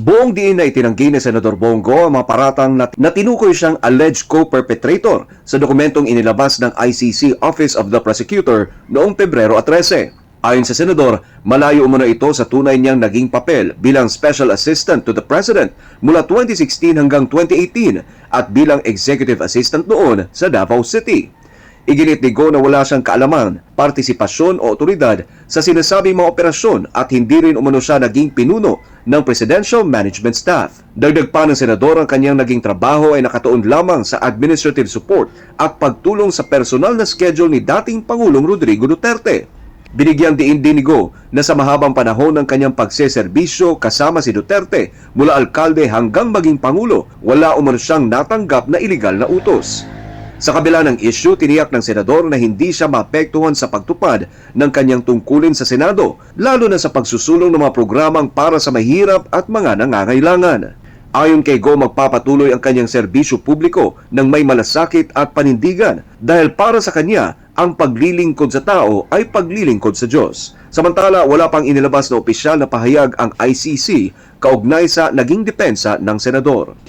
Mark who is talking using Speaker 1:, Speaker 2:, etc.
Speaker 1: Buong diin na itinanggi ni Senador Bongo ang mga paratang na tinukoy siyang alleged co-perpetrator sa dokumentong inilabas ng ICC Office of the Prosecutor noong Pebrero 13. Ayon sa Senador, malayo umano ito sa tunay niyang naging papel bilang Special Assistant to the President mula 2016 hanggang 2018 at bilang Executive Assistant noon sa Davao City. Iginit ni Go na wala siyang kaalaman, partisipasyon o otoridad sa sinasabing mga operasyon at hindi rin umano siya naging pinuno ng Presidential Management Staff. Dagdag pa ng Senador, ang kanyang naging trabaho ay nakatuon lamang sa administrative support at pagtulong sa personal na schedule ni dating Pangulong Rodrigo Duterte. Binigyang diin din ni Go na sa mahabang panahon ng kanyang pagseserbisyo kasama si Duterte mula alkalde hanggang maging Pangulo, wala umano siyang natanggap na iligal na utos. Sa kabila ng issue, tiniyak ng Senador na hindi siya maapektuhan sa pagtupad ng kanyang tungkulin sa Senado, lalo na sa pagsusulong ng mga programang para sa mahirap at mga nangangailangan. Ayon kay Go, magpapatuloy ang kanyang serbisyo publiko ng may malasakit at panindigan dahil para sa kanya, ang paglilingkod sa tao ay paglilingkod sa Diyos. Samantala, wala pang inilabas na opisyal na pahayag ang ICC kaugnay sa naging depensa ng Senador.